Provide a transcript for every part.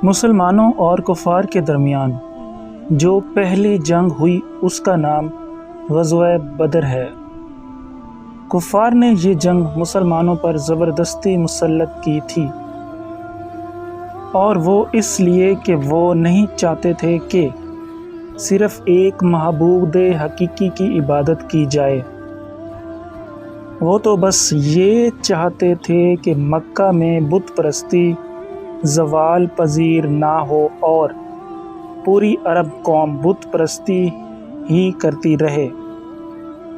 مسلمانوں اور کفار کے درمیان جو پہلی جنگ ہوئی اس کا نام غزوہ بدر ہے۔ کفار نے یہ جنگ مسلمانوں پر زبردستی مسلط کی تھی، اور وہ اس لیے کہ وہ نہیں چاہتے تھے کہ صرف ایک معبود حقیقی کی عبادت کی جائے۔ وہ تو بس یہ چاہتے تھے کہ مکہ میں بت پرستی زوال پذیر نہ ہو اور پوری عرب قوم بت پرستی ہی کرتی رہے،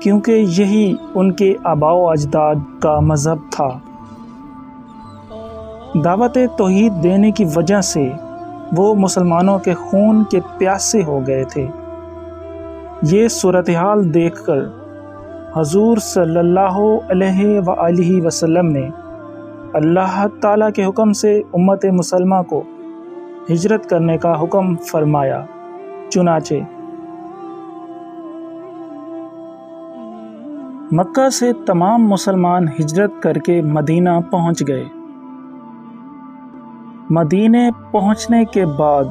کیونکہ یہی ان کے آباء و اجداد کا مذہب تھا۔ دعوت توحید دینے کی وجہ سے وہ مسلمانوں کے خون کے پیاسے ہو گئے تھے۔ یہ صورتحال دیکھ کر حضور صلی اللہ علیہ وآلہ وسلم نے اللہ تعالیٰ کے حکم سے امت مسلمہ کو ہجرت کرنے کا حکم فرمایا۔ چنانچہ مکہ سے تمام مسلمان ہجرت کر کے مدینہ پہنچ گئے۔ مدینے پہنچنے کے بعد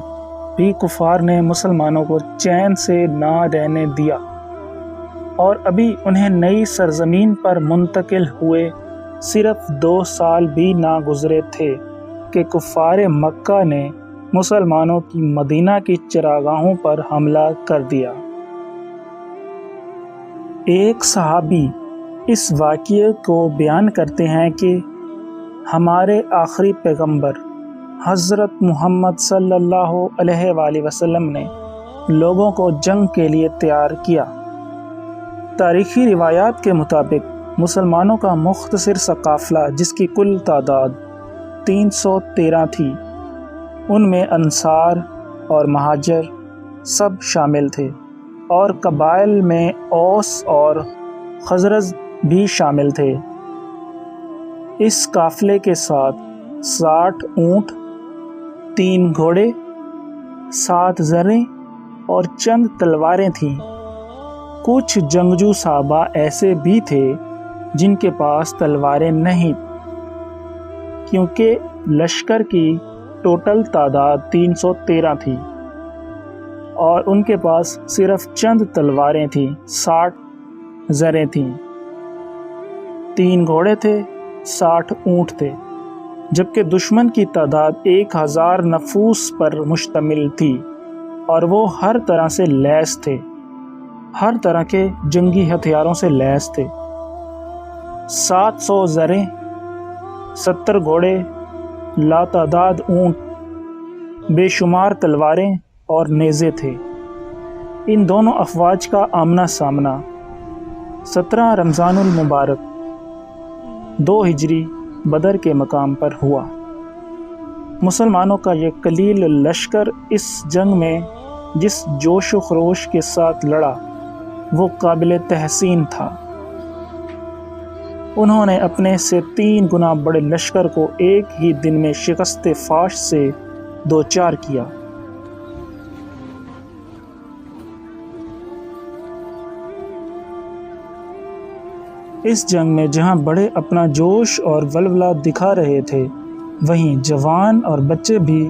بھی کفار نے مسلمانوں کو چین سے نہ رہنے دیا، اور ابھی انہیں نئی سرزمین پر منتقل ہوئے صرف 2 سال بھی نہ گزرے تھے کہ کفار مکہ نے مسلمانوں کی مدینہ کی چراگاہوں پر حملہ کر دیا۔ ایک صحابی اس واقعے کو بیان کرتے ہیں کہ ہمارے آخری پیغمبر حضرت محمد صلی اللہ علیہ وآلہ وسلم نے لوگوں کو جنگ کے لیے تیار کیا۔ تاریخی روایات کے مطابق مسلمانوں کا مختصر سا قافلہ جس کی کل تعداد 313 تھی، ان میں انصار اور مہاجر سب شامل تھے، اور قبائل میں اوس اور خزرج بھی شامل تھے۔ اس قافلے کے ساتھ 60 اونٹ، 3 گھوڑے، 7 زریں اور چند تلواریں تھیں۔ کچھ جنگجو صحابہ ایسے بھی تھے جن کے پاس تلواریں نہیں، کیونکہ لشکر کی ٹوٹل تعداد 313 تھی اور ان کے پاس صرف چند تلواریں تھیں، 60 زریں تھیں، 3 گھوڑے تھے، 60 اونٹ تھے، جبکہ دشمن کی تعداد 1000 نفوس پر مشتمل تھی، اور وہ ہر طرح سے لیس تھے، ہر طرح کے جنگی ہتھیاروں سے لیس تھے۔ 700 زریں، 70 گھوڑے، لاتعداد اونٹ، بے شمار تلواریں اور نیزے تھے۔ ان دونوں افواج کا آمنا سامنا 17 رمضان المبارک 2 ہجری بدر کے مقام پر ہوا۔ مسلمانوں کا یہ قلیل لشکر اس جنگ میں جس جوش و خروش کے ساتھ لڑا وہ قابل تحسین تھا۔ انہوں نے اپنے سے 3 گنا بڑے لشکر کو ایک ہی دن میں شکست فاش سے دوچار کیا۔ اس جنگ میں جہاں بڑے اپنا جوش اور ولولہ دکھا رہے تھے، وہیں جوان اور بچے بھی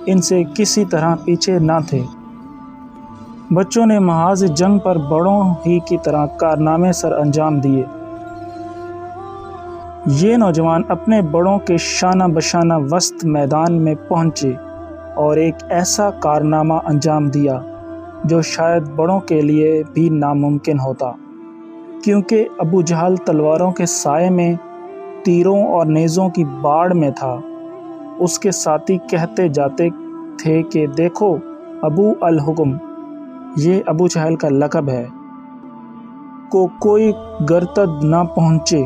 ان سے کسی طرح پیچھے نہ تھے۔ بچوں نے محاذ جنگ پر بڑوں ہی کی طرح کارنامے سر انجام دیے۔ یہ نوجوان اپنے بڑوں کے شانہ بشانہ وسط میدان میں پہنچے اور ایک ایسا کارنامہ انجام دیا جو شاید بڑوں کے لیے بھی ناممکن ہوتا، کیونکہ ابو جہل تلواروں کے سائے میں تیروں اور نیزوں کی باڑ میں تھا۔ اس کے ساتھی کہتے جاتے تھے کہ دیکھو ابو الحکم، یہ ابو جہل کا لقب ہے، کو کوئی گرتد نہ پہنچے۔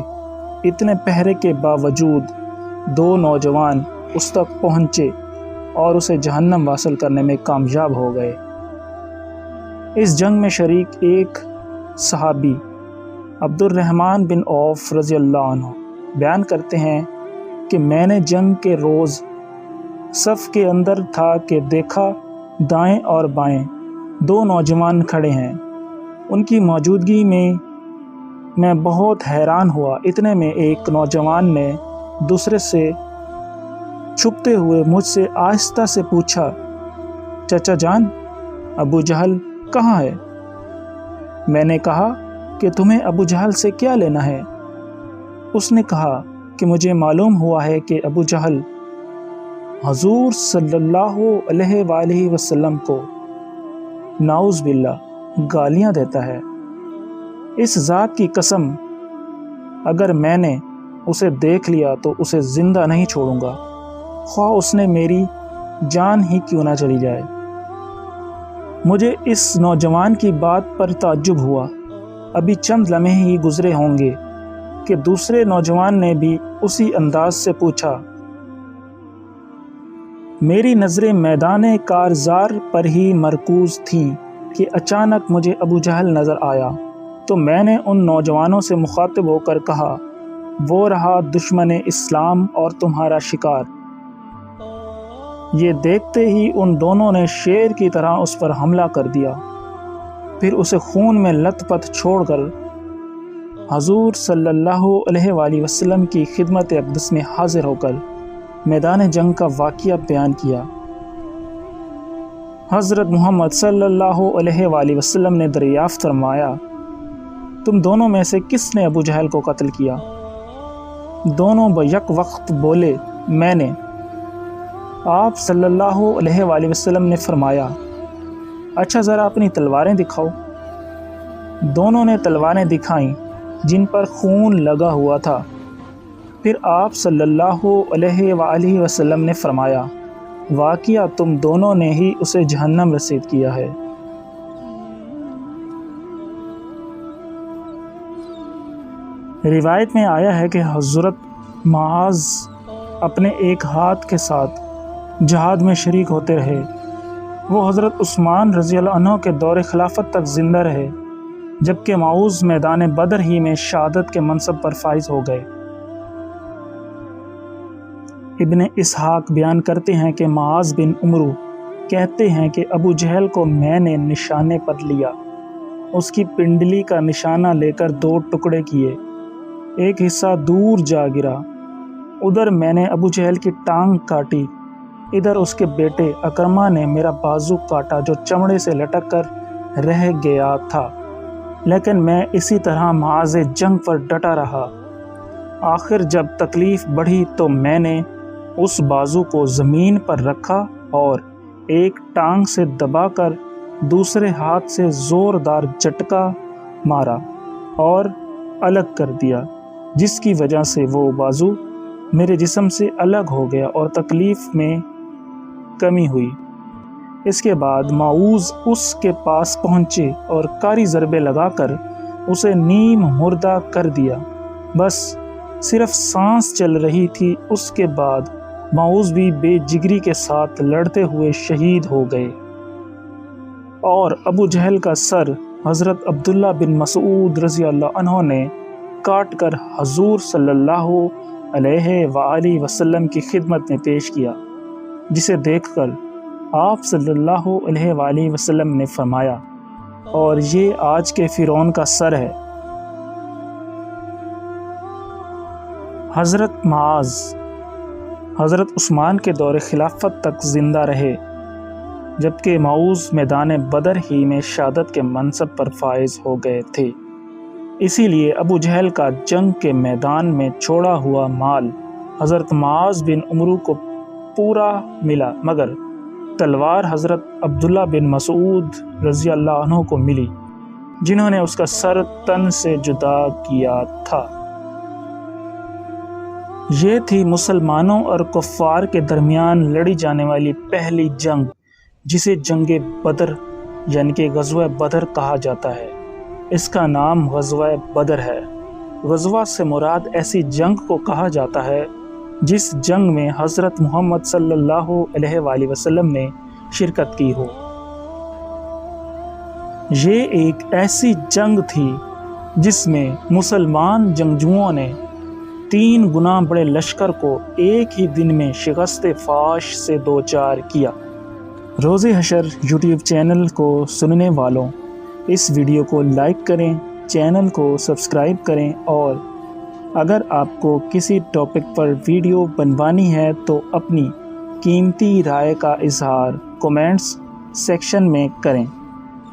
اتنے پہرے کے باوجود 2 نوجوان اس تک پہنچے اور اسے جہنم واصل کرنے میں کامیاب ہو گئے۔ اس جنگ میں شریک ایک صحابی عبد الرحمن بن عوف رضی اللہ عنہ بیان کرتے ہیں کہ میں نے جنگ کے روز صف کے اندر تھا کہ دیکھا دائیں اور بائیں 2 نوجوان کھڑے ہیں۔ ان کی موجودگی میں بہت حیران ہوا۔ اتنے میں ایک نوجوان نے دوسرے سے چھپتے ہوئے مجھ سے آہستہ سے پوچھا، چچا جان، ابو جہل کہاں ہے؟ میں نے کہا کہ تمہیں ابو جہل سے کیا لینا ہے؟ اس نے کہا کہ مجھے معلوم ہوا ہے کہ ابو جہل حضور صلی اللہ علیہ وآلہ وسلم کو نعوذ باللہ گالیاں دیتا ہے۔ اس ذات کی قسم، اگر میں نے اسے دیکھ لیا تو اسے زندہ نہیں چھوڑوں گا، خواہ اس نے میری جان ہی کیوں نہ چلی جائے۔ مجھے اس نوجوان کی بات پر تعجب ہوا۔ ابھی چند لمحے ہی گزرے ہوں گے کہ دوسرے نوجوان نے بھی اسی انداز سے پوچھا۔ میری نظریں میدان کارزار پر ہی مرکوز تھیں کہ اچانک مجھے ابو جہل نظر آیا، تو میں نے ان نوجوانوں سے مخاطب ہو کر کہا، وہ رہا دشمن اسلام اور تمہارا شکار۔ یہ دیکھتے ہی ان دونوں نے شیر کی طرح اس پر حملہ کر دیا، پھر اسے خون میں لت پت چھوڑ کر حضور صلی اللہ علیہ وآلہ وسلم کی خدمت اقدس میں حاضر ہو کر میدان جنگ کا واقعہ بیان کیا۔ حضرت محمد صلی اللہ علیہ وآلہ وسلم نے دریافت فرمایا، تم دونوں میں سے کس نے ابو جہل کو قتل کیا؟ دونوں بیک وقت بولے، میں نے۔ آپ صلی اللہ علیہ وآلہ وسلم نے فرمایا، اچھا ذرا اپنی تلواریں دکھاؤ۔ دونوں نے تلواریں دکھائیں جن پر خون لگا ہوا تھا۔ پھر آپ صلی اللہ علیہ وآلہ وسلم نے فرمایا، واقعہ تم دونوں نے ہی اسے جہنم رسید کیا ہے۔ روایت میں آیا ہے کہ حضرت معاذ اپنے ایک ہاتھ کے ساتھ جہاد میں شریک ہوتے رہے۔ وہ حضرت عثمان رضی اللہ عنہ کے دور خلافت تک زندہ رہے، جبکہ معاذ میدان بدر ہی میں شہادت کے منصب پر فائز ہو گئے۔ ابن اسحاق بیان کرتے ہیں کہ معاذ بن عمرو کہتے ہیں کہ ابو جہل کو میں نے نشانے پر لیا، اس کی پنڈلی کا نشانہ لے کر 2 ٹکڑے کیے، ایک حصہ دور جا گرا۔ ادھر میں نے ابو جہل کی ٹانگ کاٹی، ادھر اس کے بیٹے اکرمہ نے میرا بازو کاٹا جو چمڑے سے لٹک کر رہ گیا تھا، لیکن میں اسی طرح معاذ جنگ پر ڈٹا رہا۔ آخر جب تکلیف بڑھی تو میں نے اس بازو کو زمین پر رکھا اور ایک ٹانگ سے دبا کر دوسرے ہاتھ سے زوردار جھٹکا مارا اور الگ کر دیا، جس کی وجہ سے وہ بازو میرے جسم سے الگ ہو گیا اور تکلیف میں کمی ہوئی۔ اس کے بعد معاذ اس کے پاس پہنچے اور کاری ضربے لگا کر اسے نیم مردہ کر دیا۔ بس صرف سانس چل رہی تھی، اس کے بعد معاذ بھی بے جگری کے ساتھ لڑتے ہوئے شہید ہو گئے، اور ابو جہل کا سر حضرت عبداللہ بن مسعود رضی اللہ عنہ نے کاٹ کر حضور صلی اللہ علیہ وآلہ وسلم کی خدمت میں پیش کیا، جسے دیکھ کر آپ صلی اللہ علیہ وآلہ وسلم نے فرمایا، اور یہ آج کے فرعون کا سر ہے۔ حضرت معاذ حضرت عثمان کے دور خلافت تک زندہ رہے، جبکہ معاذ میدان بدر ہی میں شہادت کے منصب پر فائز ہو گئے تھے۔ اسی لیے ابو جہل کا جنگ کے میدان میں چھوڑا ہوا مال حضرت معاذ بن عمرو کو پورا ملا، مگر تلوار حضرت عبداللہ بن مسعود رضی اللہ عنہ کو ملی، جنہوں نے اس کا سر تن سے جدا کیا تھا۔ یہ تھی مسلمانوں اور کفار کے درمیان لڑی جانے والی پہلی جنگ، جسے جنگ بدر یعنی کہ غزوہ بدر کہا جاتا ہے۔ اس کا نام غزوہ بدر ہے۔ غزوہ سے مراد ایسی جنگ کو کہا جاتا ہے جس جنگ میں حضرت محمد صلی اللہ علیہ وآلہ وسلم نے شرکت کی ہو۔ یہ ایک ایسی جنگ تھی جس میں مسلمان جنگجوؤں نے 3 گنا بڑے لشکر کو ایک ہی دن میں شکست فاش سے دوچار کیا۔ روز حشر یوٹیوب چینل کو سننے والوں، اس ویڈیو کو لائک کریں، چینل کو سبسکرائب کریں اور اگر آپ کو کسی ٹاپک پر ویڈیو بنوانی ہے تو اپنی قیمتی رائے کا اظہار کومنٹس سیکشن میں کریں۔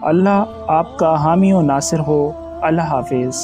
اللہ آپ کا حامی و ناصر ہو۔ اللہ حافظ۔